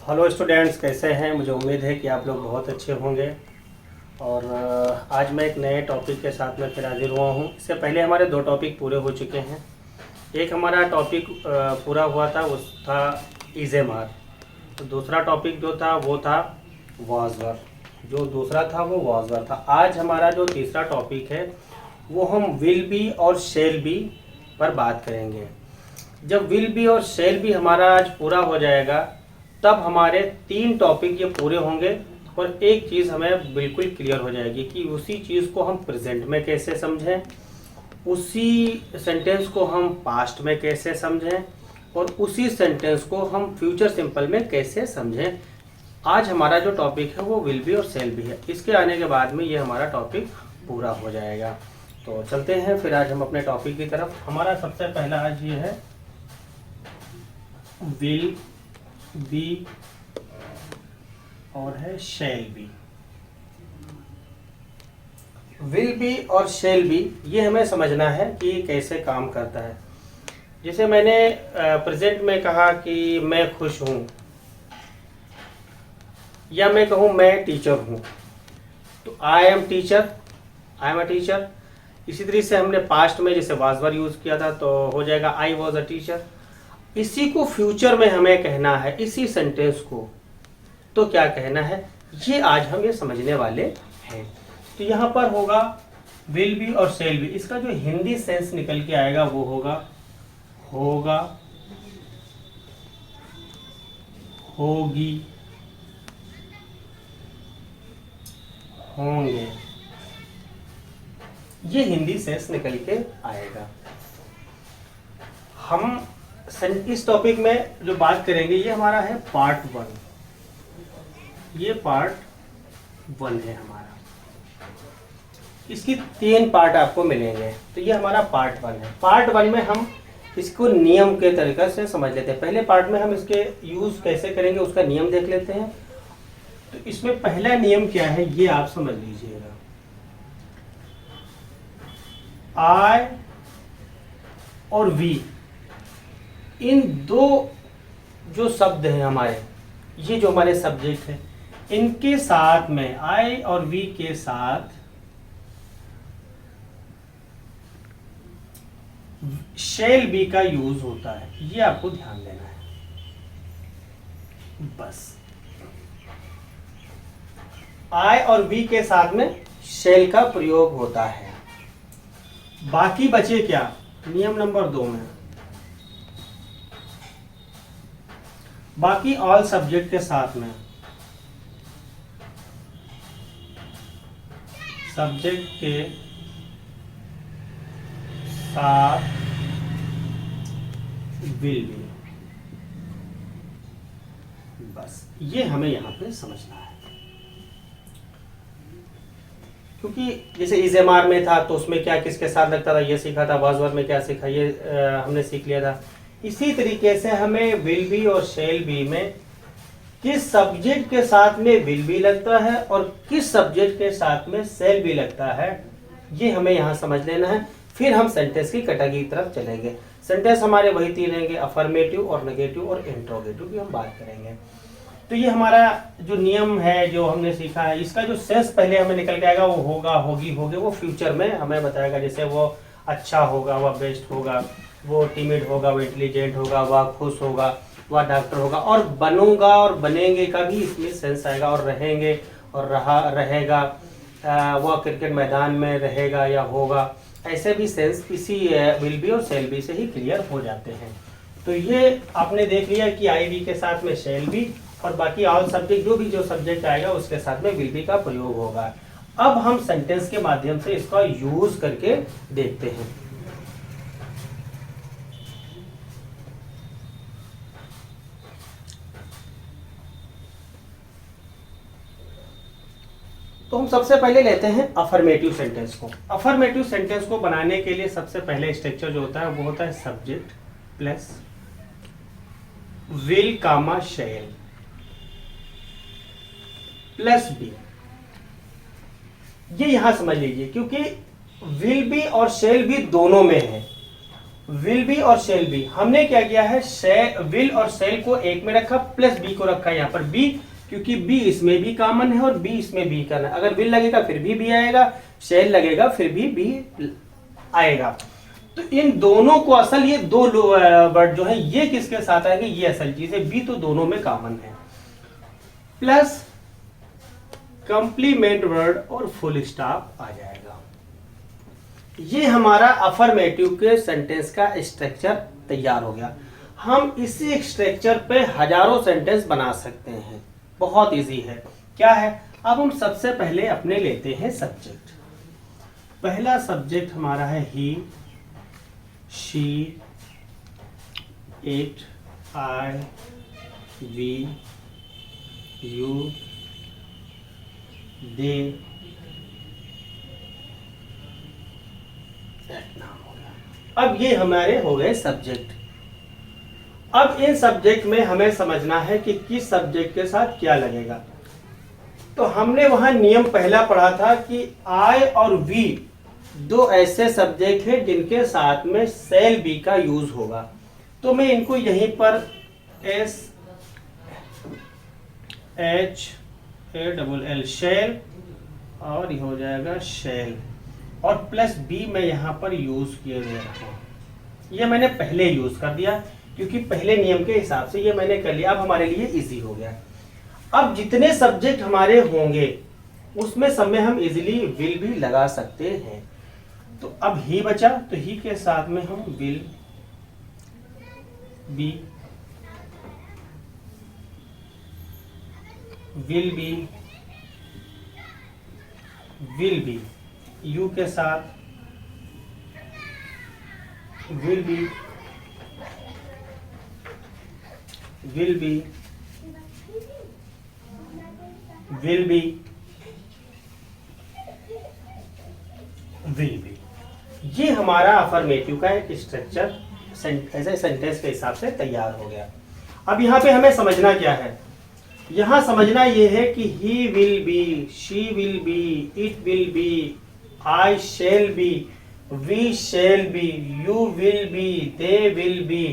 Hello students, कैसे हैं। मुझे उम्मीद है कि आप लोग बहुत अच्छे होंगे। और आज मैं एक नए टॉपिक के साथ में फिर हाजिर हुआ हूँ। इससे पहले हमारे दो टॉपिक पूरे हो चुके हैं। एक हमारा टॉपिक पूरा हुआ था, वो था इज़ेमार। तो दूसरा टॉपिक जो था वो था वाजवर। जो दूसरा था वो वाजवर था। आज हमारा जो तीसरा टॉपिक है वो हम विल बी और शेल बी पर बात करेंगे। जब विल बी और शेल बी हमारा आज पूरा हो जाएगा तब हमारे 3 टॉपिक ये पूरे होंगे और एक चीज़ हमें बिल्कुल क्लियर हो जाएगी कि उसी चीज़ को हम प्रेजेंट में कैसे समझें, उसी सेंटेंस को हम पास्ट में कैसे समझें और उसी सेंटेंस को हम फ्यूचर सिंपल में कैसे समझें। आज हमारा जो टॉपिक है वो विल बी और शेल बी है। इसके आने के बाद में ये हमारा टॉपिक पूरा हो जाएगा। तो चलते हैं फिर आज हम अपने टॉपिक की तरफ। हमारा सबसे पहला आज ये है विल बी और है शेल बी। विल बी और शेल बी ये हमें समझना है कि कैसे काम करता है। जैसे मैंने प्रेजेंट में कहा कि मैं खुश हूं, या मैं कहूं मैं टीचर हूं, तो I am teacher, I am a teacher. इसी तरीके से हमने पास्ट में जैसे वाज वर यूज किया था तो हो जाएगा आई वॉज अ टीचर। इसी को फ्यूचर में हमें कहना है, इसी सेंटेंस को तो क्या कहना है, ये आज हम ये समझने वाले हैं। तो यहाँ पर होगा विल बी और शेल बी। इसका जो हिंदी सेंस निकल के आएगा वो होगा होगा, होगी, होंगे। ये हिंदी सेंस निकल के आएगा। हम इस टॉपिक में जो बात करेंगे ये हमारा है पार्ट 1। ये पार्ट 1 है हमारा। इसकी 3 पार्ट आपको मिलेंगे। तो ये हमारा पार्ट 1 है। पार्ट 1 में हम इसको नियम के तरीके से समझ लेते हैं। पहले पार्ट में हम इसके यूज कैसे करेंगे उसका नियम देख लेते हैं। तो इसमें पहला नियम क्या है ये आप समझ लीजिएगा। आई और वी, इन दो जो शब्द हैं हमारे, ये जो हमारे सब्जेक्ट है, इनके साथ में आई और वी के साथ शेल बी का यूज होता है। ये आपको ध्यान देना है बस। आई और वी के साथ में शेल का प्रयोग होता है। बाकी बचे क्या, नियम नंबर 2 में बाकी ऑल सब्जेक्ट के साथ में सब्जेक्ट के साथ विल बी। बस ये हमें यहां पे समझना है। क्योंकि जैसे इज़ेमार में था तो उसमें क्या किसके साथ लगता था ये सीखा था, वाजवर में क्या सीखा ये हमने सीख लिया था। इसी तरीके से हमें विल बी और शेल बी में किस सब्जेक्ट के साथ में विल बी लगता है और किस सब्जेक्ट के साथ में शेल बी लगता है, ये हमें यहाँ समझ लेना है। फिर हम सेंटेंस की कैटेगरी की तरफ चलेंगे। सेंटेंस हमारे वही 3 रहेंगे, अफर्मेटिव और नेगेटिव और इंट्रोगेटिव की हम बात करेंगे। तो ये हमारा जो नियम है जो हमने सीखा है, इसका जो सेंस पहले हमें निकल के आएगा वो होगा, होगी, होगे, वो फ्यूचर में हमें बताएगा। जैसे वो अच्छा होगा, वह बेस्ट होगा, वो टिमिड होगा, वो इंटेलिजेंट होगा, वह खुश होगा, वह डॉक्टर होगा। और बनूंगा और बनेंगे का भी इसमें सेंस आएगा। और रहेंगे और रहेगा, वह क्रिकेट मैदान में रहेगा या होगा, ऐसे भी सेंस इसी विल बी और शेल बी से ही क्लियर हो जाते हैं। तो ये आपने देख लिया कि आई बी के साथ में शेल बी और बाकी ऑल सब्जेक्ट जो सब्जेक्ट आएगा उसके साथ में विल बी का प्रयोग होगा। अब हम सेंटेंस के माध्यम से इसका यूज करके देखते हैं। तो हम सबसे पहले लेते हैं अफर्मेटिव सेंटेंस को। अफर्मेटिव सेंटेंस को बनाने के लिए सबसे पहले स्ट्रक्चर जो होता है वो होता है subject plus will comma shall plus be. ये यहां समझ लीजिए क्योंकि विल बी और शेल बी दोनों में है। विल बी और शेल बी, हमने क्या किया है, विल और शेल को एक में रखा, प्लस बी को रखा यहाँ पर बी, क्योंकि बी इसमें भी कॉमन है और बी इसमें भी करना है। अगर विल लगेगा फिर भी बी आएगा, शेल लगेगा फिर भी बी आएगा। तो इन दोनों को असल, ये दो वर्ड जो है ये किसके साथ आएंगे, ये असल चीज है, बी तो दोनों में कॉमन है, प्लस कंप्लीमेंट वर्ड और फुल स्टॉप आ जाएगा। ये हमारा अफर्मेटिव के सेंटेंस का स्ट्रक्चर तैयार हो गया। हम इसी स्ट्रक्चर पे हजारों सेंटेंस बना सकते हैं, बहुत इजी है। क्या है, अब हम सबसे पहले अपने लेते हैं सब्जेक्ट। पहला सब्जेक्ट हमारा है he, she, it, I, we, you, they, नाम हो गया। अब ये हमारे हो गए सब्जेक्ट। अब इन सब्जेक्ट में हमें समझना है कि किस सब्जेक्ट के साथ क्या लगेगा। तो हमने वहां नियम पहला पढ़ा था कि आई और वी दो ऐसे सब्जेक्ट हैं जिनके साथ में शेल बी का यूज होगा। तो मैं इनको यहीं पर S H A double L shall, और ये हो जाएगा शेल, और प्लस बी मैं यहां पर यूज किए हुए रखा। ये मैंने पहले यूज कर दिया क्योंकि पहले नियम के हिसाब से ये मैंने कर लिया। अब हमारे लिए इजी हो गया। अब जितने सब्जेक्ट हमारे होंगे उसमें सब में हम इजीली विल भी लगा सकते हैं। तो अब ही बचा, तो ही के साथ में हम will be, will be, will be, you के साथ will be, will be, will be, will be. ये हमारा अफर्मेटिव का एक स्ट्रक्चर ऐसे सेंटेंस के हिसाब से तैयार हो गया। अब यहाँ पे हमें समझना क्या है, यहाँ समझना ये है कि he will be, she will be, it will be, I shall be, we shall be, you will be, they will be.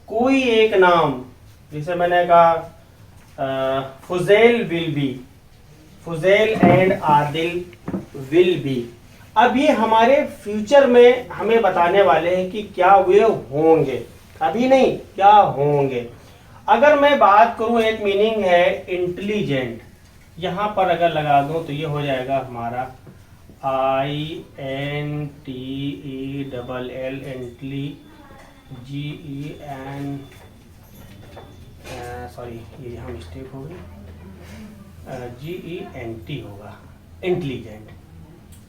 कोई एक नाम, जैसे मैंने कहा Fuzail will be, Fuzail and Adil will be. अब ये हमारे फ्यूचर में हमें बताने वाले हैं कि क्या वे होंगे, अभी नहीं, क्या होंगे। अगर मैं बात करूं, एक मीनिंग है इंटेलिजेंट, यहां पर अगर लगा दूं तो ये हो जाएगा हमारा INTELL, GEN, सॉरी ये यहाँ मिस्टेक हो गई, GENT होगा, इंटेलिजेंट,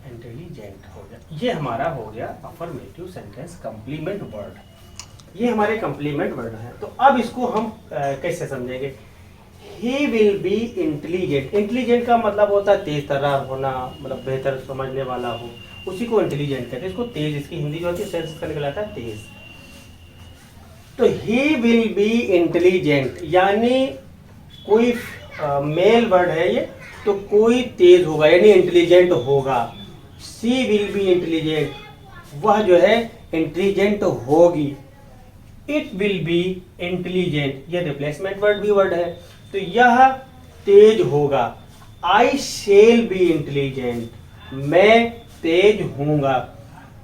इंटेलिजेंट हो गया। ये हमारा हो गया अफर्मेटिव सेंटेंस कंप्लीमेंट वर्ड। ये हमारे कंप्लीमेंट वर्ड हैं। तो अब इसको हम कैसे समझेंगे। ही विल बी इंटेलिजेंट, इंटेलिजेंट का मतलब होता है तेज तर्रार होना, मतलब बेहतर समझने वाला हो, उसी को इंटेलिजेंट कहते हैं। इसको तेज, इसकी हिंदी जो होती है सेंस का निकलाता है तेज। तो ही विल बी इंटेलिजेंट यानी कोई मेल वर्ड है ये, तो कोई तेज होगा यानी इंटेलिजेंट होगा। सी विल बी इंटेलिजेंट, वह जो है इंटेलिजेंट होगी। इट विल बी इंटेलिजेंट, यह रिप्लेसमेंट वर्ड भी वर्ड है, तो यह तेज होगा। आई शेल बी इंटेलिजेंट, मैं तेज होऊंगा।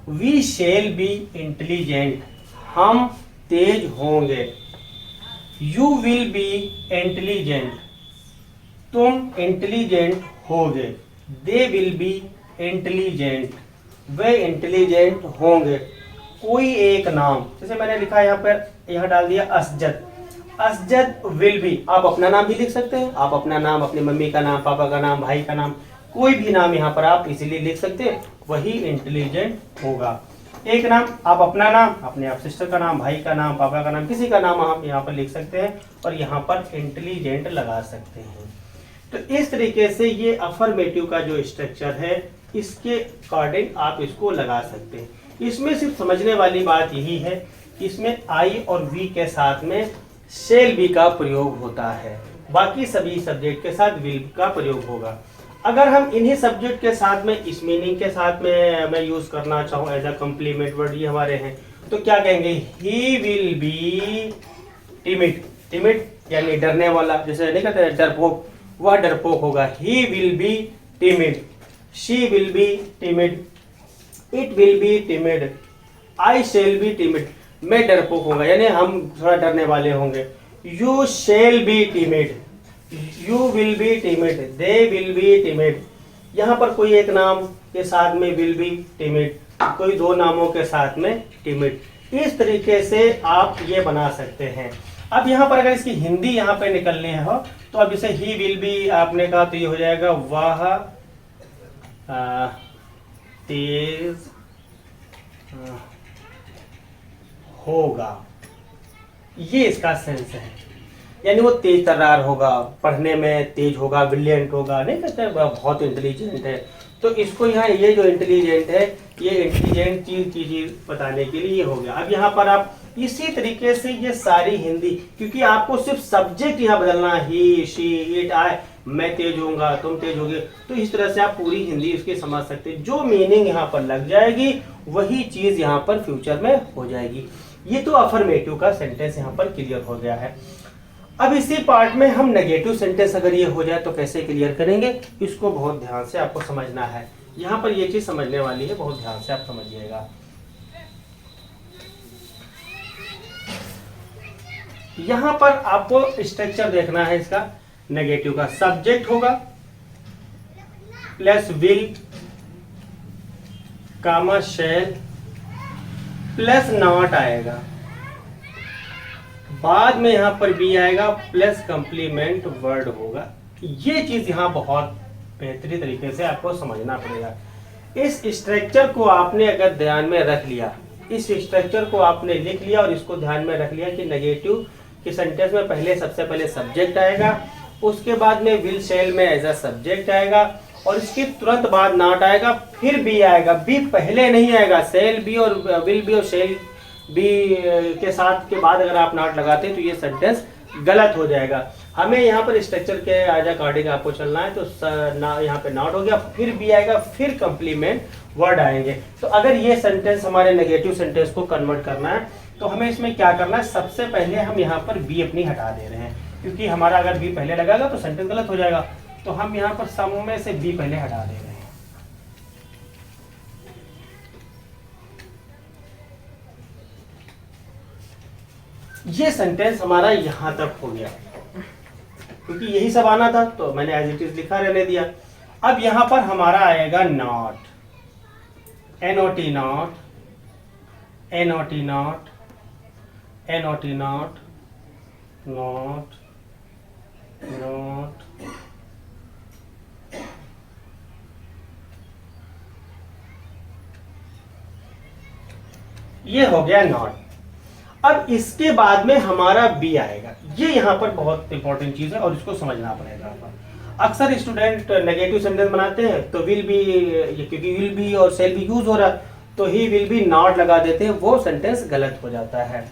वी शेल बी इंटेलिजेंट, हम तेज होंगे। यू विल बी इंटेलिजेंट, तुम इंटेलिजेंट होगे। दे will be intelligent, way intelligent होंगे। कोई एक नाम, जैसे मैंने लिखा यहाँ पर, यहाँ डाल दिया असजद, असजद विल बी, आप अपना नाम भी लिख सकते हैं, आप अपना नाम, अपनी मम्मी का नाम, पापा का नाम, भाई का नाम, कोई भी नाम यहाँ पर आप इसीलिए लिख सकते हैं, वही इंटेलिजेंट होगा। एक नाम, आप अपना नाम, अपने आप सिस्टर का नाम, भाई का नाम, पापा का नाम, किसी का नाम आप यहाँ पर लिख सकते हैं और यहाँ पर इंटेलिजेंट लगा सकते हैं। तो इस तरीके से ये अफर्मेटिव का जो स्ट्रक्चर है, इसके अकॉर्डिंग आप इसको लगा सकते हैं। इसमें सिर्फ समझने वाली बात यही है कि इसमें आई और वी के साथ में शेल बी का प्रयोग होता है, बाकी सभी सब्जेक्ट के साथ विल का प्रयोग होगा। अगर हम इन्हीं सब्जेक्ट के साथ में इस मीनिंग के साथ में मैं यूज करना चाहूँ एज अ कम्प्लीमेंट वर्ड, ये हमारे हैं, तो क्या कहेंगे, ही विल बी टिमिड। टिमिड यानी डरने वाला, जैसे नहीं कहते डरपोक, वह डरपोक होगा। ही will B timid, she will B timid, it will B timid, I shall be timid, मैं डरपोक होगा यानी हम थोड़ा डरने वाले होंगे। You shall be timid, you will B timid, they will B timid. यहाँ पर कोई एक नाम के साथ में विल बी टिमिड, कोई दो नामों के साथ में टिमिड। इस तरीके से आप ये बना सकते हैं। अब यहाँ पर अगर इसकी हिंदी यहाँ पे निकलनी हो तो अब इसे ही विल बी आपने कहा तो ये हो जाएगा वह तेज होगा, ये इसका सेंस है। यानी वो तेज तर्रार होगा, पढ़ने में तेज होगा, ब्रिलियंट होगा, नहीं कहते बहुत इंटेलिजेंट है। तो इसको यहाँ ये जो इंटेलिजेंट है, ये इंटेलिजेंट चीज की चीज बताने के लिए हो गया। अब यहाँ पर आप इसी तरीके से ये सारी हिंदी, क्योंकि आपको सिर्फ सब्जेक्ट यहाँ बदलना, ही शी इट आई, मैं तेज होऊंगा तुम तेज होगे, तो इस तरह से आप पूरी हिंदी इसकी समझ सकते हैं। जो मीनिंग यहाँ पर लग जाएगी वही चीज यहाँ पर फ्यूचर में हो जाएगी। ये तो अफर्मेटिव का सेंटेंस यहाँ पर क्लियर हो गया है। अब इसी पार्ट में हम नेगेटिव सेंटेंस अगर ये हो जाए तो कैसे क्लियर करेंगे, इसको बहुत ध्यान से आपको समझना है। यहाँ पर ये चीज समझने वाली है, बहुत ध्यान से आप समझिएगा। यहाँ पर आपको स्ट्रक्चर देखना है इसका। नेगेटिव का सब्जेक्ट होगा plus will comma shall plus not आएगा, बाद में यहां पर बी आएगा प्लस कंप्लीमेंट वर्ड होगा। ये चीज यहां बहुत बेहतरीन तरीके से आपको समझना पड़ेगा। इस स्ट्रक्चर को आपने अगर ध्यान में रख लिया, इस स्ट्रक्चर को आपने लिख लिया और इसको ध्यान में रख लिया कि नेगेटिव के सेंटेंस में पहले सबसे पहले सब्जेक्ट आएगा, उसके बाद में विल शैल में एज अ सब्जेक्ट आएगा और इसके तुरंत बाद नॉट आएगा, फिर बी आएगा। बी पहले नहीं आएगा, शैल बी और विल बी और शैल बी के साथ के बाद अगर आप नॉट लगाते हैं तो ये सेंटेंस गलत हो जाएगा। हमें यहाँ पर स्ट्रक्चर के एज अकॉर्डिंग आपको चलना है। तो यहाँ पे नॉट हो गया, फिर बी आएगा, फिर कंप्लीमेंट वर्ड आएंगे। तो अगर ये सेंटेंस हमारे नेगेटिव सेंटेंस को कन्वर्ट करना है तो हमें इसमें क्या करना है, सबसे पहले हम यहाँ पर बी अपनी हटा दे रहे हैं, क्योंकि हमारा अगर बी पहले लगेगा तो सेंटेंस गलत हो जाएगा। तो हम यहाँ पर सम में से बी पहले हटा दे रहे हैं। ये सेंटेंस हमारा यहां तक हो गया, क्योंकि यही सब आना था तो मैंने एज इट इज लिखा रहने दिया। अब यहां पर हमारा आएगा not, NOT not, NOT not, NOT not, not, not, ये हो गया नॉट। अब इसके बाद में हमारा बी आएगा। ये यहाँ पर बहुत इंपॉर्टेंट चीज है और इसको समझना पड़ेगा। अक्सर स्टूडेंट नेगेटिव सेंटेंस बनाते हैं तो विल बी, क्योंकि विल बी और शैल बी यूज हो रहा है तो ही विल बी नॉट लगा देते हैं, वो सेंटेंस गलत हो जाता है।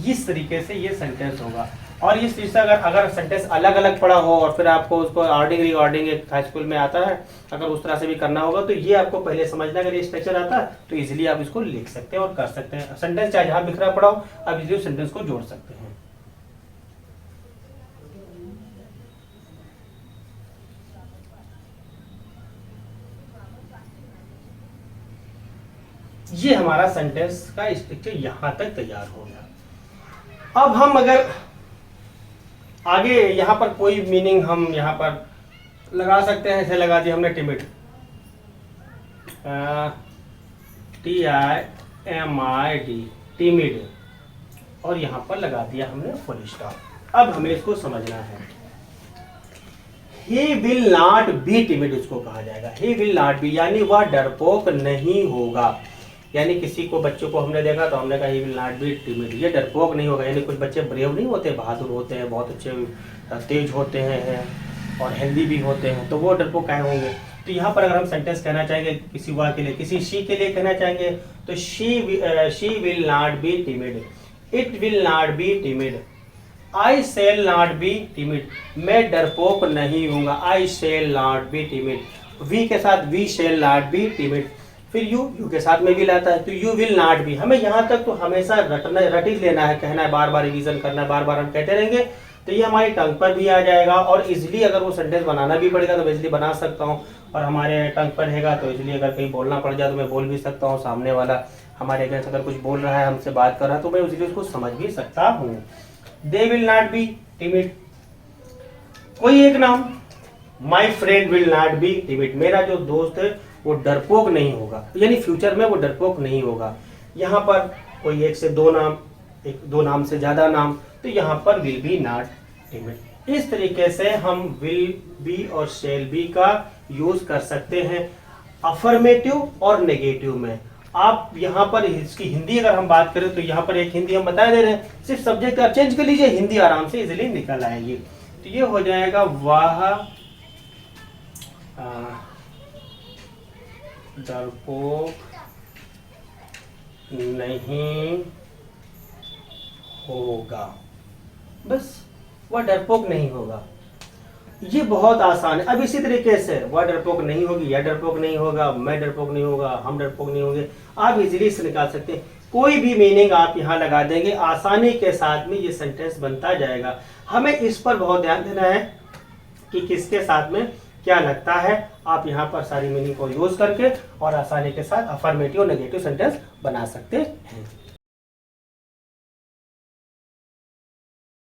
इस तरीके से ये सेंटेंस होगा। और इस चीज से अगर सेंटेंस अलग अलग पड़ा हो और फिर आपको उसको ऑर्डिंग रिकॉर्डिंग एक हाई स्कूल में आता है, अगर उस तरह से भी करना होगा तो ये आपको पहले समझना। अगर ये स्ट्रक्चर आता है तो इजीली आप इसको लिख सकते हैं और कर सकते हैं। सेंटेंस चाहे जहां बिखरा पड़ा हो, आप इजीली सेंटेंस को जोड़ सकते हैं। ये हमारा सेंटेंस का स्ट्रक्चर यहां तक तैयार हो गया। अब हम अगर आगे यहाँ पर कोई मीनिंग हम यहाँ पर लगा सकते हैं। ऐसे लगा दिया हमने टिमिड, TIMID, टिमिड, और यहाँ पर लगा दिया हमने फुल स्टॉप। अब हमें इसको समझना है। He will not be timid इसको कहा जाएगा। ही विल नॉट बी यानी वह डरपोक नहीं होगा। यानी किसी को, बच्चों को हमने देखा तो हमने कहा he will not be timid, ये डरपोक नहीं होगा। यानी कुछ बच्चे ब्रेव नहीं होते, बहादुर होते हैं, बहुत अच्छे तेज होते हैं और हेल्दी भी होते हैं, तो वो डरपोक काहे होंगे। तो यहाँ पर अगर हम सेंटेंस कहना चाहेंगे किसी वह के लिए, किसी शी के लिए कहना चाहेंगे तो she will not be timid, it will not be timid, I shall not be timid, मैं डरपोक नहीं हूँगा, I shall not be timid. We के साथ we shall not be timid. फिर यू के साथ में विल आता है, तो यू विल नॉट बी। हमें यहाँ तक तो हमेशा रट ही लेना है, कहना है, बार बार रिवीजन करना है, बार बार हम कहते रहेंगे, तो ये हमारी टंग पर भी आ जाएगा। और इजिली अगर वो सेंटेंस बनाना भी पड़ेगा तो मैं इजिली बना सकता हूँ, और हमारे टंग पर रहेगा तो इजिली अगर कहीं बोलना पड़ जाए तो मैं बोल भी सकता हूँ। सामने वाला हमारे अगेंस्ट अगर कुछ बोल रहा है, हमसे बात कर रहा है, तो मैं इजिली उसको समझ भी सकता हूँ। They will not be timid, कोई एक नाम, my friend will not be timid, मेरा जो दोस्त है वो डरपोक नहीं होगा, यानी फ्यूचर में वो डरपोक नहीं होगा। यहाँ पर कोई एक से दो नाम, एक दो नाम से ज्यादा नाम, तो यहाँ पर विल बी नॉट टिमिड। इस तरीके से हम विल बी और शेल बी का यूज कर सकते हैं अफर्मेटिव और नेगेटिव में। आप यहाँ पर इसकी हिंदी अगर हम बात करें तो यहाँ पर एक हिंदी हम बता दे रहे हैं, सिर्फ सब्जेक्ट आप चेंज कर लीजिए, हिंदी आराम से इजिली निकल आएगी। तो ये हो जाएगा वह डरपोक नहीं होगा, बस वह डरपोक नहीं होगा। ये बहुत आसान है। अब इसी तरीके से वह डरपोक नहीं होगी, या डरपोक नहीं होगा, मैं डरपोक नहीं होगा, हम डरपोक नहीं होंगे, आप इजीली इससे निकाल सकते हैं। कोई भी मीनिंग आप यहाँ लगा देंगे, आसानी के साथ में ये सेंटेंस बनता जाएगा। हमें इस पर बहुत ध्यान देना है कि किसके साथ में क्या लगता है। आप यहाँ पर सारी मीनिंग को यूज करके और आसानी के साथ अफर्मेटिव और नेगेटिव सेंटेंस बना सकते हैं।